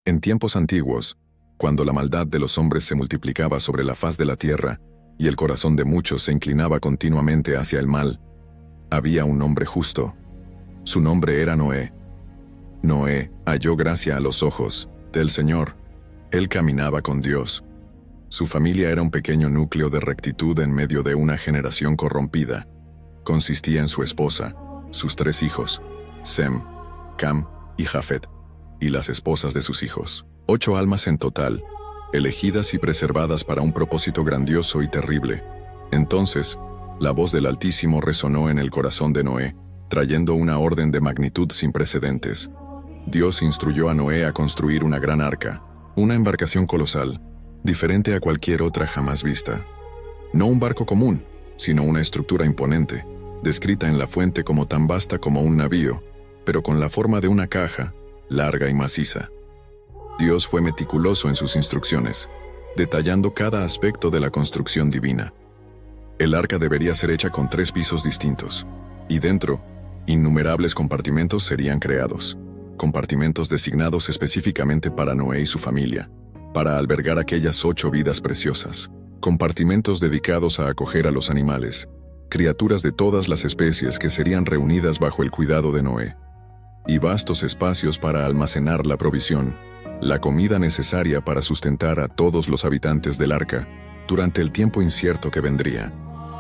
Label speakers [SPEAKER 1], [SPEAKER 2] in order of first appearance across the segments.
[SPEAKER 1] En tiempos antiguos, cuando la maldad de los hombres se multiplicaba sobre la faz de la tierra, y el corazón de muchos se inclinaba continuamente hacia el mal, había un hombre justo. Su nombre era Noé. Noé halló gracia a los ojos del Señor. Él caminaba con Dios. Su familia era un pequeño núcleo de rectitud en medio de una generación corrompida. Consistía en su esposa, sus 3 hijos, Sem, Cam y Jafet, y las esposas de sus hijos. 8 almas en total, elegidas y preservadas para un propósito grandioso y terrible. Entonces, la voz del Altísimo resonó en el corazón de Noé, trayendo una orden de magnitud sin precedentes. Dios instruyó a Noé a construir una gran arca, una embarcación colosal, diferente a cualquier otra jamás vista. No un barco común, sino una estructura imponente, descrita en la fuente como tan vasta como un navío, pero con la forma de una caja, larga y maciza. Dios fue meticuloso en sus instrucciones, detallando cada aspecto de la construcción divina. El arca debería ser hecha con 3 pisos distintos, y dentro, innumerables compartimentos serían creados, compartimentos designados específicamente para Noé y su familia, para albergar aquellas 8 vidas preciosas, compartimentos dedicados a acoger a los animales, criaturas de todas las especies que serían reunidas bajo el cuidado de Noé, y vastos espacios para almacenar la provisión, la comida necesaria para sustentar a todos los habitantes del arca durante el tiempo incierto que vendría.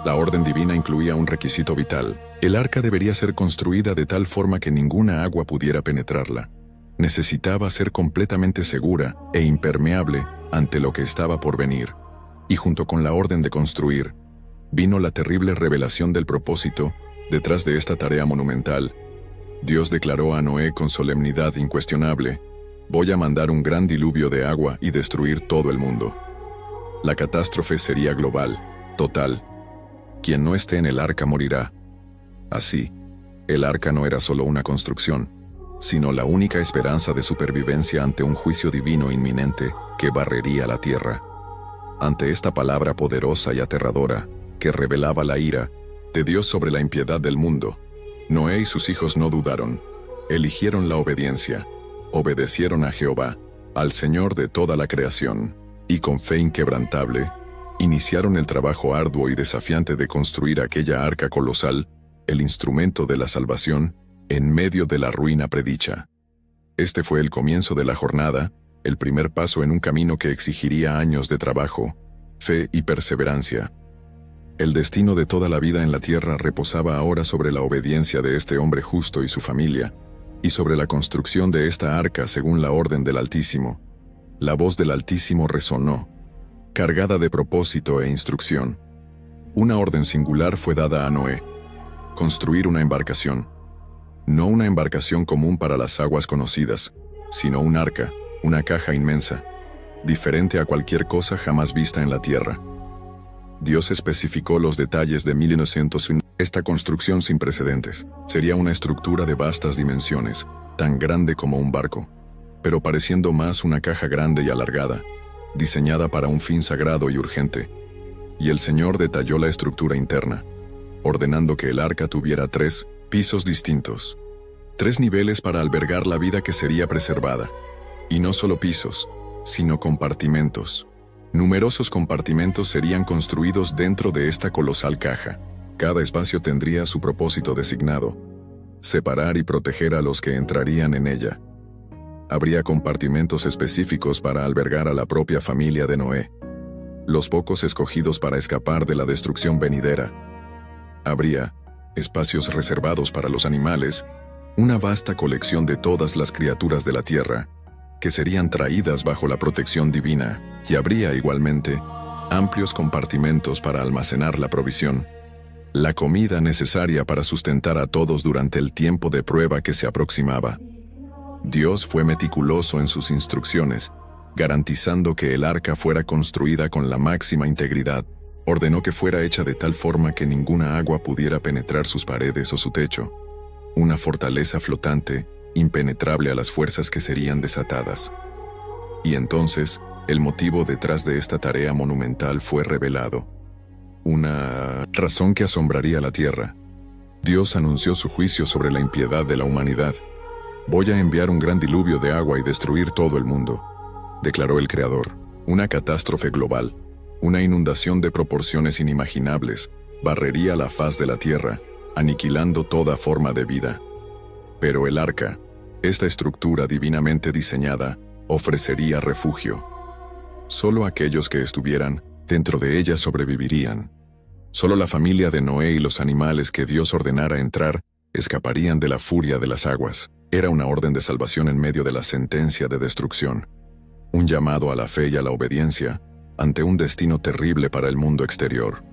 [SPEAKER 1] La orden divina incluía un requisito vital. El arca debería ser construida de tal forma que ninguna agua pudiera penetrarla. Necesitaba ser completamente segura e impermeable ante lo que estaba por venir. Y junto con la orden de construir, vino la terrible revelación del propósito detrás de esta tarea monumental. Dios declaró a Noé con solemnidad incuestionable: voy a mandar un gran diluvio de agua y destruir todo el mundo. La catástrofe sería global, total. Quien no esté en el arca morirá. Así, el arca no era solo una construcción, sino la única esperanza de supervivencia ante un juicio divino inminente que barrería la tierra. Ante esta palabra poderosa y aterradora, que revelaba la ira de Dios sobre la impiedad del mundo, Noé y sus hijos no dudaron, eligieron la obediencia, obedecieron a Jehová, al Señor de toda la creación, y con fe inquebrantable, iniciaron el trabajo arduo y desafiante de construir aquella arca colosal, el instrumento de la salvación, en medio de la ruina predicha. Este fue el comienzo de la jornada, el primer paso en un camino que exigiría años de trabajo, fe y perseverancia. El destino de toda la vida en la tierra reposaba ahora sobre la obediencia de este hombre justo y su familia, y sobre la construcción de esta arca según la orden del Altísimo. La voz del Altísimo resonó, cargada de propósito e instrucción. Una orden singular fue dada a Noé: construir una embarcación. No una embarcación común para las aguas conocidas, sino un arca, una caja inmensa, diferente a cualquier cosa jamás vista en la tierra. Dios especificó los detalles de 1901. Esta construcción sin precedentes sería una estructura de vastas dimensiones, tan grande como un barco, pero pareciendo más una caja grande y alargada, diseñada para un fin sagrado y urgente. Y el Señor detalló la estructura interna, ordenando que el arca tuviera 3 pisos distintos, 3 niveles para albergar la vida que sería preservada. Y no solo pisos, sino compartimentos. Numerosos compartimentos serían construidos dentro de esta colosal caja. Cada espacio tendría su propósito designado: separar y proteger a los que entrarían en ella. Habría compartimentos específicos para albergar a la propia familia de Noé, los pocos escogidos para escapar de la destrucción venidera. Habría espacios reservados para los animales, una vasta colección de todas las criaturas de la tierra, que serían traídas bajo la protección divina, y habría igualmente amplios compartimentos para almacenar la provisión, la comida necesaria para sustentar a todos durante el tiempo de prueba que se aproximaba. Dios fue meticuloso en sus instrucciones, garantizando que el arca fuera construida con la máxima integridad. Ordenó que fuera hecha de tal forma que ninguna agua pudiera penetrar sus paredes o su techo, una fortaleza flotante, impenetrable a las fuerzas que serían desatadas. Y entonces, el motivo detrás de esta tarea monumental fue revelado. Una razón que asombraría la tierra. Dios anunció su juicio sobre la impiedad de la humanidad. «Voy a enviar un gran diluvio de agua y destruir todo el mundo», declaró el Creador. Una catástrofe global, una inundación de proporciones inimaginables, barrería la faz de la tierra, aniquilando toda forma de vida. Pero el arca, esta estructura divinamente diseñada, ofrecería refugio. Solo aquellos que estuvieran dentro de ella sobrevivirían. Solo la familia de Noé y los animales que Dios ordenara entrar escaparían de la furia de las aguas. Era una orden de salvación en medio de la sentencia de destrucción. Un llamado a la fe y a la obediencia ante un destino terrible para el mundo exterior.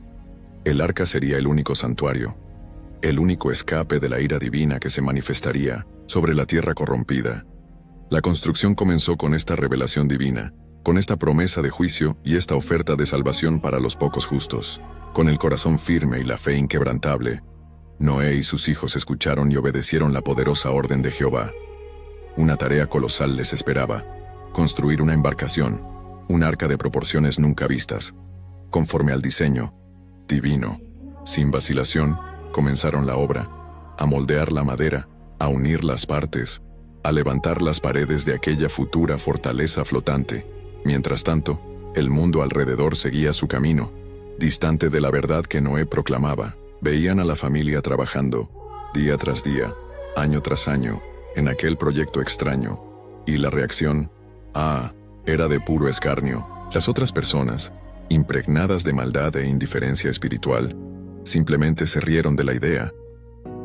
[SPEAKER 1] El arca sería el único santuario, el único escape de la ira divina que se manifestaría sobre la tierra corrompida. La construcción comenzó con esta revelación divina, con esta promesa de juicio y esta oferta de salvación para los pocos justos. Con el corazón firme y la fe inquebrantable, Noé y sus hijos escucharon y obedecieron la poderosa orden de Jehová. Una tarea colosal les esperaba: construir una embarcación, un arca de proporciones nunca vistas. Conforme al diseño divino, sin vacilación, comenzaron la obra, a moldear la madera, a unir las partes, a levantar las paredes de aquella futura fortaleza flotante. Mientras tanto, el mundo alrededor seguía su camino, distante de la verdad que Noé proclamaba. Veían a la familia trabajando, día tras día, año tras año, en aquel proyecto extraño, y la reacción, era de puro escarnio. Las otras personas, impregnadas de maldad e indiferencia espiritual, simplemente se rieron de la idea.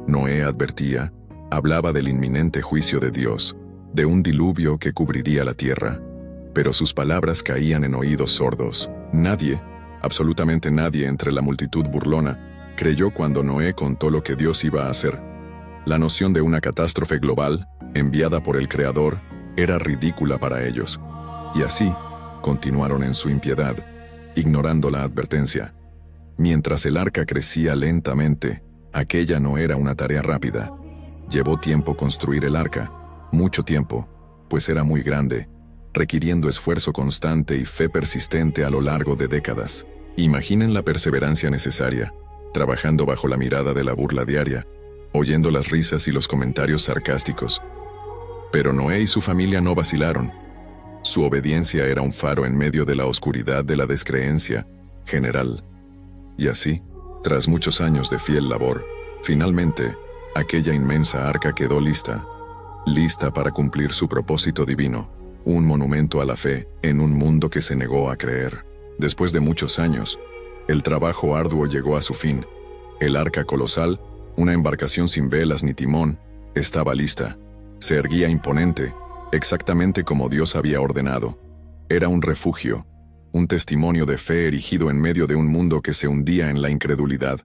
[SPEAKER 1] Noé advertía, hablaba del inminente juicio de Dios, de un diluvio que cubriría la tierra, pero sus palabras caían en oídos sordos. Nadie, absolutamente nadie entre la multitud burlona, creyó cuando Noé contó lo que Dios iba a hacer. La noción de una catástrofe global, enviada por el Creador, era ridícula para ellos. Y así, continuaron en su impiedad, ignorando la advertencia. Mientras el arca crecía lentamente, aquella no era una tarea rápida. Llevó tiempo construir el arca, mucho tiempo, pues era muy grande, requiriendo esfuerzo constante y fe persistente a lo largo de décadas. Imaginen la perseverancia necesaria, trabajando bajo la mirada de la burla diaria, oyendo las risas y los comentarios sarcásticos. Pero Noé y su familia no vacilaron. Su obediencia era un faro en medio de la oscuridad de la descreencia general. Y así, tras muchos años de fiel labor, finalmente, aquella inmensa arca quedó lista para cumplir su propósito divino, un monumento a la fe en un mundo que se negó a creer. Después de muchos años, el trabajo arduo llegó a su fin. El arca colosal, una embarcación sin velas ni timón, estaba lista. Se erguía imponente, exactamente como Dios había ordenado. Era un refugio, un testimonio de fe erigido en medio de un mundo que se hundía en la incredulidad.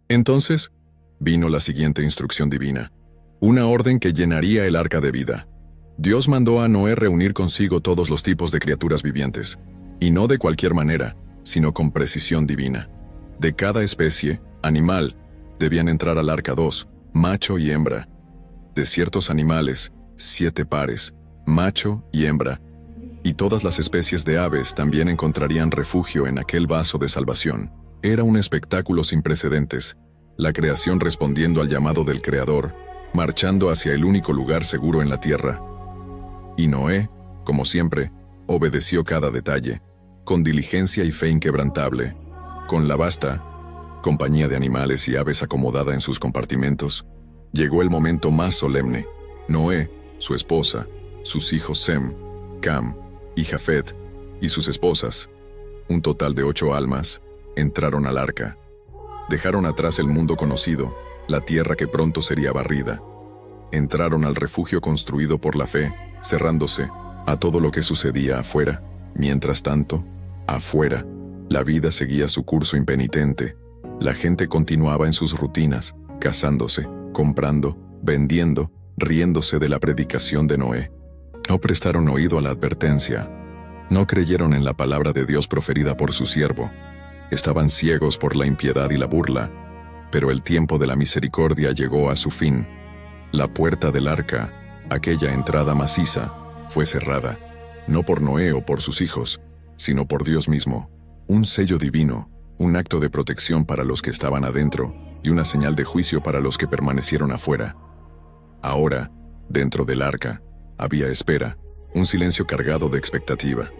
[SPEAKER 1] Entonces, vino la siguiente instrucción divina, una orden que llenaría el arca de vida. Dios mandó a Noé reunir consigo todos los tipos de criaturas vivientes, y no de cualquier manera, sino con precisión divina. De cada especie, animal, debían entrar al arca 2, macho y hembra. De ciertos animales, 7 pares, macho y hembra. Y todas las especies de aves también encontrarían refugio en aquel vaso de salvación. Era un espectáculo sin precedentes, la creación respondiendo al llamado del Creador, marchando hacia el único lugar seguro en la tierra. Y Noé, como siempre, obedeció cada detalle, con diligencia y fe inquebrantable. Con la vasta compañía de animales y aves acomodada en sus compartimentos, llegó el momento más solemne. Noé, su esposa, sus hijos Sem, Cam y Jafet, y sus esposas, un total de 8 almas, entraron al arca. Dejaron atrás el mundo conocido, la tierra que pronto sería barrida. Entraron al refugio construido por la fe, cerrándose a todo lo que sucedía afuera. Mientras tanto, afuera, la vida seguía su curso impenitente. La gente continuaba en sus rutinas, casándose, comprando, vendiendo, riéndose de la predicación de Noé. No prestaron oído a la advertencia. No creyeron en la palabra de Dios proferida por su siervo. Estaban ciegos por la impiedad y la burla. Pero el tiempo de la misericordia llegó a su fin. La puerta del arca, aquella entrada maciza, fue cerrada, no por Noé o por sus hijos, sino por Dios mismo. Un sello divino, un acto de protección para los que estaban adentro y una señal de juicio para los que permanecieron afuera. Ahora, Dentro del arca, había espera, un silencio cargado de expectativa.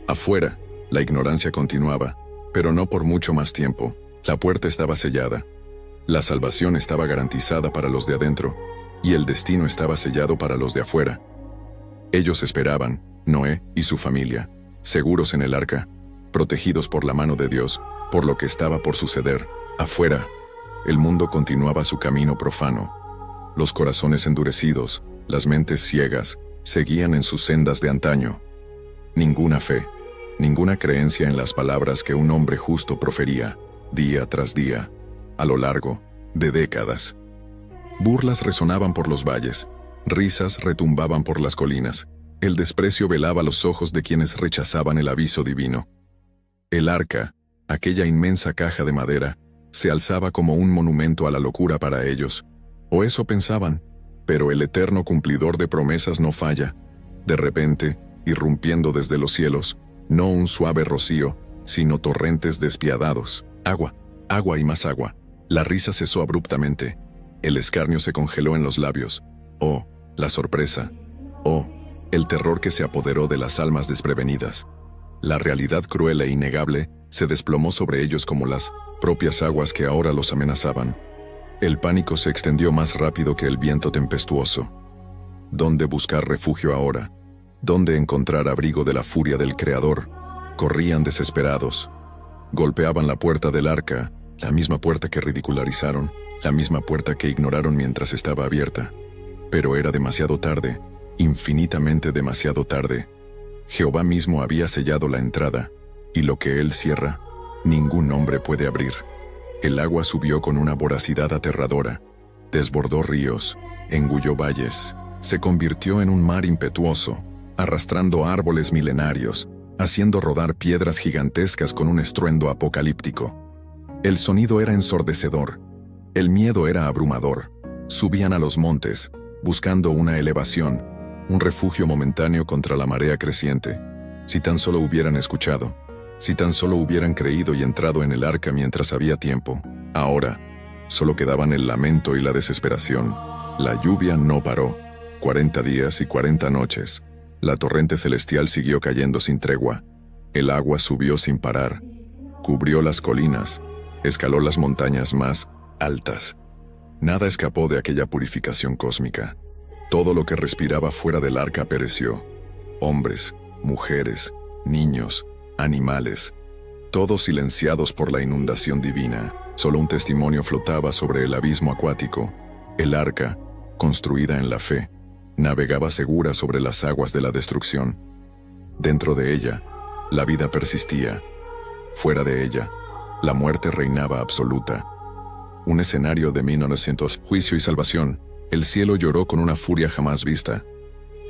[SPEAKER 1] Afuera, la ignorancia continuaba, pero no por mucho más tiempo. La puerta estaba sellada. La salvación estaba garantizada para los de adentro, y el destino estaba sellado para los de afuera. Ellos esperaban, Noé y su familia, seguros en el arca, protegidos por la mano de Dios, por lo que estaba por suceder. Afuera, el mundo continuaba su camino profano. Los corazones endurecidos, las mentes ciegas, seguían en sus sendas de antaño. Ninguna fe, ninguna creencia en las palabras que un hombre justo profería, día tras día, a lo largo de décadas. Burlas resonaban por los valles, risas retumbaban por las colinas, el desprecio velaba los ojos de quienes rechazaban el aviso divino. El arca, aquella inmensa caja de madera, se alzaba como un monumento a la locura para ellos, o eso pensaban, pero el eterno cumplidor de promesas no falla. De repente, irrumpiendo desde los cielos, no un suave rocío, sino torrentes despiadados, agua, agua y más agua. La risa cesó abruptamente, el escarnio se congeló en los labios. Oh, la sorpresa. Oh, el terror que se apoderó de las almas desprevenidas. La realidad cruel e innegable se desplomó sobre ellos como las propias aguas que ahora los amenazaban. El pánico se extendió más rápido que el viento tempestuoso. ¿Dónde buscar refugio ahora? ¿Dónde encontrar abrigo de la furia del Creador? Corrían desesperados. Golpeaban la puerta del arca, la misma puerta que ridicularizaron, la misma puerta que ignoraron mientras estaba abierta. Pero era demasiado tarde, infinitamente demasiado tarde. Jehová mismo había sellado la entrada, y lo que él cierra, ningún hombre puede abrir. El agua subió con una voracidad aterradora, desbordó ríos, engulló valles, se convirtió en un mar impetuoso, arrastrando árboles milenarios, haciendo rodar piedras gigantescas con un estruendo apocalíptico. El sonido era ensordecedor, el miedo era abrumador. Subían a los montes, buscando una elevación, un refugio momentáneo contra la marea creciente. Si tan solo hubieran escuchado, si tan solo hubieran creído y entrado en el arca mientras había tiempo. Ahora, solo quedaban el lamento y la desesperación. La lluvia no paró. 40 días y 40 noches. La torrente celestial siguió cayendo sin tregua. El agua subió sin parar. Cubrió las colinas, escaló las montañas más altas. Nada escapó de aquella purificación cósmica. Todo lo que respiraba fuera del arca pereció. Hombres, mujeres, niños, animales, todos silenciados por la inundación divina. Solo un testimonio flotaba sobre el abismo acuático. El arca, construida en la fe, navegaba segura sobre las aguas de la destrucción. Dentro de ella, la vida persistía. Fuera de ella, la muerte reinaba absoluta. Un escenario de 1900, juicio y salvación. El cielo lloró con una furia jamás vista.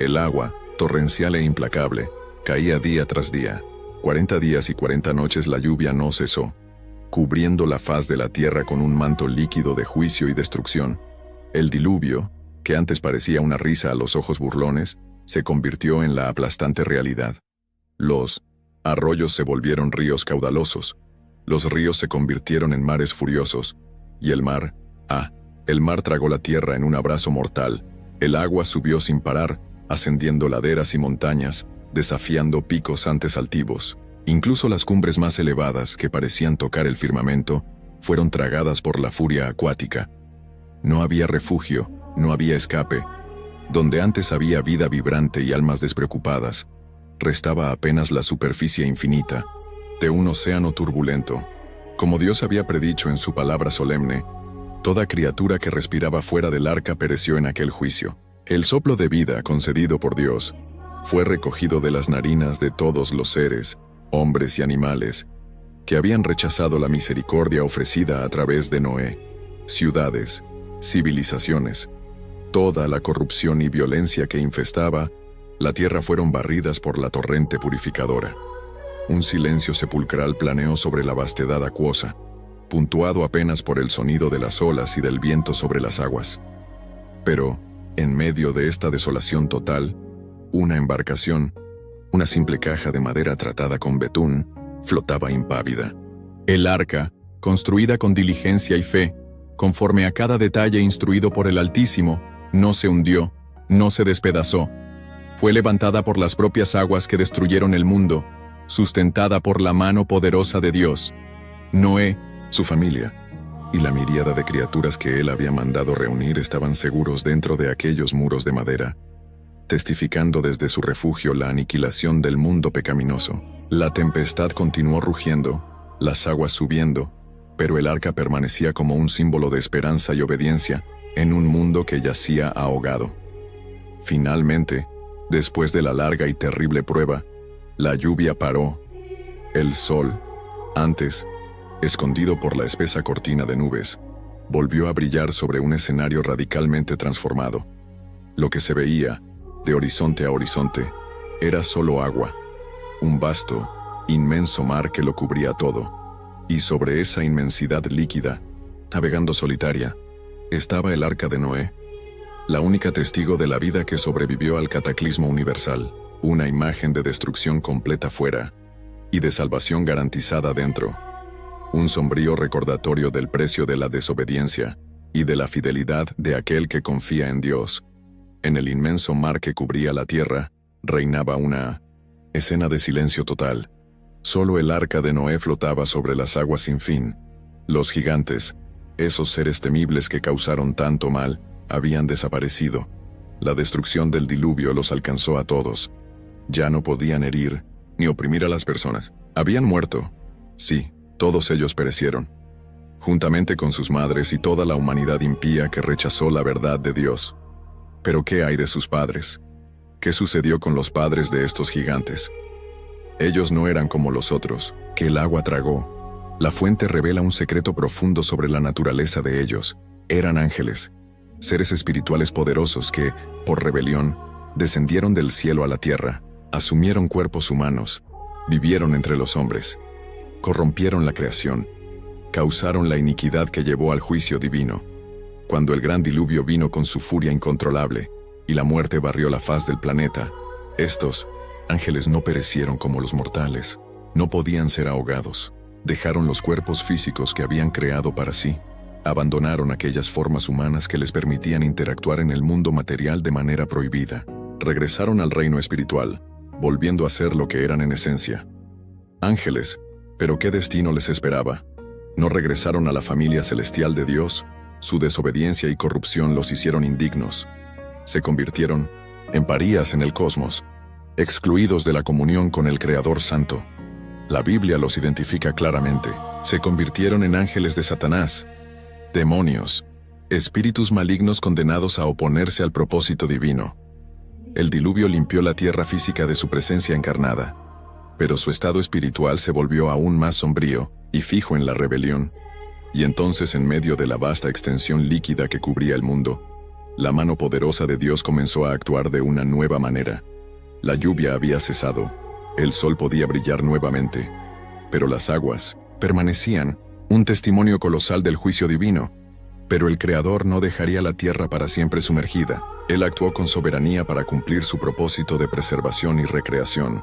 [SPEAKER 1] El agua, torrencial e implacable, caía día tras día. 40 días y 40 noches la lluvia no cesó, cubriendo la faz de la tierra con un manto líquido de juicio y destrucción. El diluvio, que antes parecía una risa a los ojos burlones, se convirtió en la aplastante realidad. Los arroyos se volvieron ríos caudalosos, los ríos se convirtieron en mares furiosos, y el mar tragó la tierra en un abrazo mortal. El agua subió sin parar, ascendiendo laderas y montañas, desafiando picos antes altivos. Incluso las cumbres más elevadas, que parecían tocar el firmamento, fueron tragadas por la furia acuática. No había refugio, no había escape. Donde antes había vida vibrante y almas despreocupadas, restaba apenas la superficie infinita de un océano turbulento. Como Dios había predicho en su palabra solemne, toda criatura que respiraba fuera del arca pereció en aquel juicio. El soplo de vida concedido por Dios fue recogido de las narinas de todos los seres, hombres y animales, que habían rechazado la misericordia ofrecida a través de Noé. Ciudades, civilizaciones, toda la corrupción y violencia que infestaba la tierra fueron barridas por la torrente purificadora. Un silencio sepulcral planeó sobre la vastedad acuosa, puntuado apenas por el sonido de las olas y del viento sobre las aguas. Pero, en medio de esta desolación total, una embarcación, una simple caja de madera tratada con betún, flotaba impávida. El arca, construida con diligencia y fe, conforme a cada detalle instruido por el Altísimo, no se hundió,
[SPEAKER 2] No se despedazó. Fue levantada por las propias aguas que destruyeron el mundo, sustentada por la mano poderosa de Dios. Noé,
[SPEAKER 1] su familia y la miríada de criaturas que él había mandado reunir estaban seguros dentro de aquellos muros de madera, testificando desde su refugio la aniquilación del mundo pecaminoso. La tempestad continuó rugiendo, las aguas subiendo, pero el arca permanecía como un símbolo de esperanza y obediencia en un mundo que yacía ahogado. Finalmente, después de la larga y terrible prueba, la lluvia paró. El sol, antes escondido por la espesa cortina de nubes, volvió a brillar sobre un escenario radicalmente transformado. Lo que se veía, de horizonte a horizonte, era solo agua, un vasto, inmenso mar que lo cubría todo, y sobre esa inmensidad líquida, navegando solitaria, estaba el arca de Noé, la única testigo de la vida que sobrevivió al cataclismo universal, una imagen de destrucción completa fuera, y de salvación garantizada dentro. Un sombrío recordatorio del precio de la desobediencia y de la fidelidad de aquel que confía en Dios. En el inmenso mar que cubría la tierra, reinaba una escena de silencio total. Solo el arca de Noé flotaba sobre las aguas sin fin. Los gigantes, esos seres temibles que causaron tanto mal, habían desaparecido. La destrucción del diluvio los alcanzó a todos. Ya no podían herir ni oprimir a las personas. Habían muerto. Sí, todos ellos perecieron, juntamente con sus madres y toda la humanidad impía que rechazó la verdad de Dios. Pero ¿qué hay de sus padres? ¿Qué sucedió con los padres de estos gigantes? Ellos no eran como los otros, que el agua tragó. La fuente revela un secreto profundo sobre la naturaleza de ellos. Eran ángeles, seres espirituales poderosos que, por rebelión, descendieron del cielo a la tierra, asumieron cuerpos humanos, vivieron entre los hombres. Corrompieron la creación, causaron la iniquidad que llevó al juicio divino. Cuando el gran diluvio vino con su furia incontrolable y la muerte barrió la faz del planeta, estos ángeles no perecieron como los mortales, no podían ser ahogados. Dejaron los cuerpos físicos que habían creado para sí, abandonaron aquellas formas humanas que les permitían interactuar en el mundo material de manera prohibida. Regresaron al reino espiritual, volviendo a ser lo que eran en esencia. Ángeles. Pero ¿qué destino les esperaba? No regresaron a la familia celestial de Dios. Su desobediencia y corrupción los hicieron indignos. Se convirtieron en parías en el cosmos, excluidos de la comunión con el Creador Santo. La Biblia los identifica claramente. Se convirtieron en ángeles de Satanás, demonios, espíritus malignos condenados a oponerse al propósito divino. El diluvio limpió la tierra física de su presencia encarnada, pero su estado espiritual se volvió aún más sombrío y fijo en la rebelión. Y entonces, en medio de la vasta extensión líquida que cubría el mundo, la mano poderosa de Dios comenzó a actuar de una nueva manera. La lluvia había cesado, el sol podía brillar nuevamente, pero las aguas permanecían, un testimonio colosal del juicio divino. Pero el Creador no dejaría la tierra para siempre sumergida. Él actuó con soberanía para cumplir su propósito de preservación y recreación.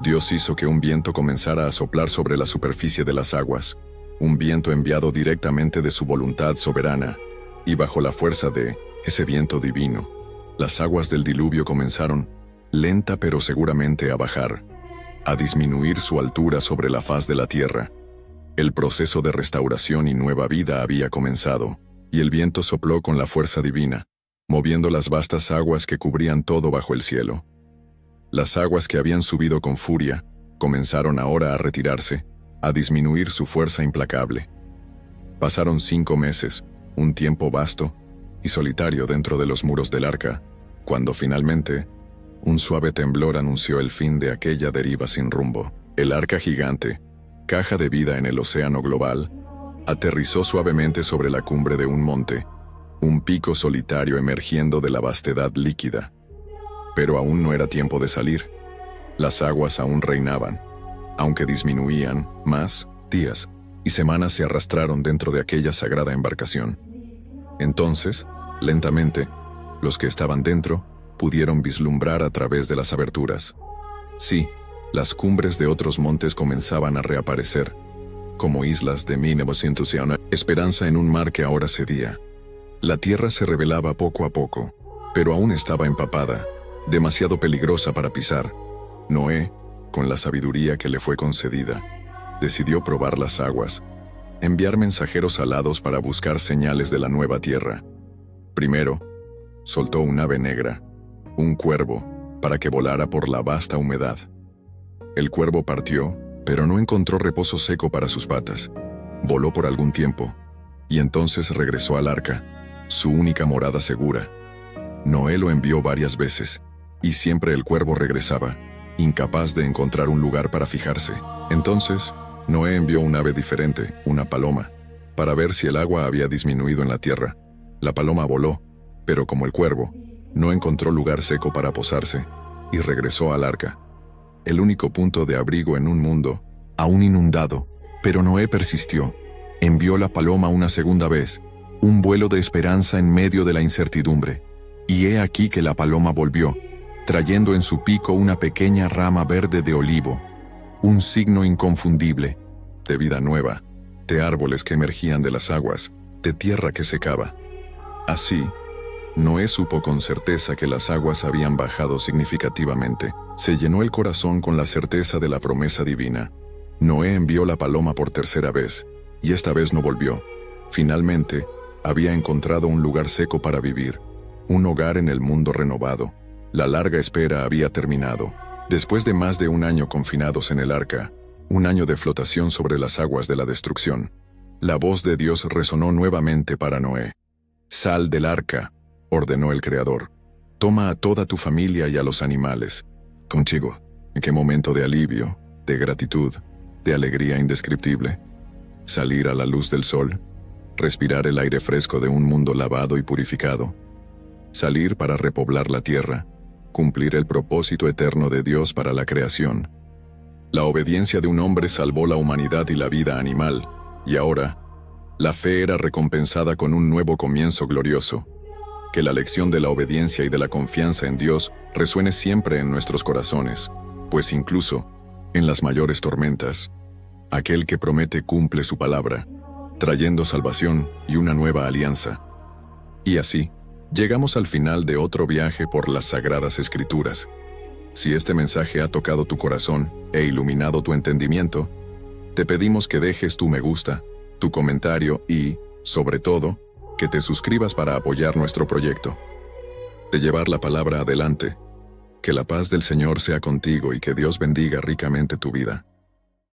[SPEAKER 1] Dios hizo que un viento comenzara a soplar sobre la superficie de las aguas, un viento enviado directamente de su voluntad soberana, y bajo la fuerza de ese viento divino, las aguas del diluvio comenzaron, lenta pero seguramente, a bajar, a disminuir su altura sobre la faz de la tierra. El proceso de restauración y nueva vida había comenzado, y el viento sopló con la fuerza divina, moviendo las vastas aguas que cubrían todo bajo el cielo. Las aguas que habían subido con furia, comenzaron ahora a retirarse, a disminuir su fuerza implacable. Pasaron 5 meses, un tiempo vasto y solitario dentro de los muros del arca, cuando finalmente, un suave temblor anunció el fin de aquella deriva sin rumbo. El arca gigante, caja de vida en el océano global, aterrizó suavemente sobre la cumbre de un monte, un pico solitario emergiendo de la vastedad líquida. Pero aún no era tiempo de salir. Las aguas aún reinaban, aunque disminuían, más días y semanas se arrastraron dentro de aquella sagrada embarcación. Entonces, lentamente, los que estaban dentro pudieron vislumbrar a través de las aberturas. Sí, las cumbres de otros montes comenzaban a reaparecer, como islas de 1901, esperanza en un mar que ahora cedía. La tierra se revelaba poco a poco, pero aún estaba empapada, demasiado peligrosa para pisar. Noé, con la sabiduría que le fue concedida, decidió probar las aguas, enviar mensajeros alados para buscar señales de la nueva tierra. Primero, soltó un ave negra, un cuervo, para que volara por la vasta humedad. El cuervo partió, pero no encontró reposo seco para sus patas. Voló por algún tiempo, y entonces regresó al arca, su única morada segura. Noé lo envió varias veces, y siempre el cuervo regresaba, incapaz de encontrar un lugar para fijarse. Entonces, Noé envió un ave diferente, una paloma, para ver si el agua había disminuido en la tierra. La paloma voló, pero como el cuervo, no encontró lugar seco para posarse, y regresó al arca, el único punto de abrigo en un mundo aún inundado. Pero Noé persistió. Envió la paloma una segunda vez, un vuelo de esperanza en medio de la incertidumbre. Y he aquí que la paloma volvió, trayendo en su pico una pequeña rama verde de olivo, un signo inconfundible, de vida nueva, de árboles que emergían de las aguas, de tierra que secaba. Así, Noé supo con certeza que las aguas habían bajado significativamente. Se llenó el corazón con la certeza de la promesa divina. Noé envió la paloma por tercera vez, y esta vez no volvió. Finalmente, había encontrado un lugar seco para vivir, un hogar en el mundo renovado. La larga espera había terminado. Después de más de un año confinados en el arca, un año de flotación sobre las aguas de la destrucción, la voz de Dios resonó nuevamente para Noé. «Sal del arca», ordenó el Creador. «Toma a toda tu familia y a los animales contigo». Qué momento de alivio, de gratitud, de alegría indescriptible. Salir a la luz del sol, respirar el aire fresco de un mundo lavado y purificado. Salir para repoblar la tierra, cumplir el propósito eterno de Dios para la creación. La obediencia de un hombre salvó la humanidad y la vida animal, y ahora, la fe era recompensada con un nuevo comienzo glorioso. Que la lección de la obediencia y de la confianza en Dios resuene siempre en nuestros corazones, pues incluso, en las mayores tormentas, aquel que promete cumple su palabra, trayendo salvación y una nueva alianza. Y así, llegamos al final de otro viaje por las Sagradas Escrituras. Si este mensaje ha tocado tu corazón e iluminado tu entendimiento, te pedimos que dejes tu me gusta, tu comentario y, sobre todo, que te suscribas para apoyar nuestro proyecto. De llevar la palabra adelante, que la paz del Señor sea contigo y que Dios bendiga ricamente tu vida.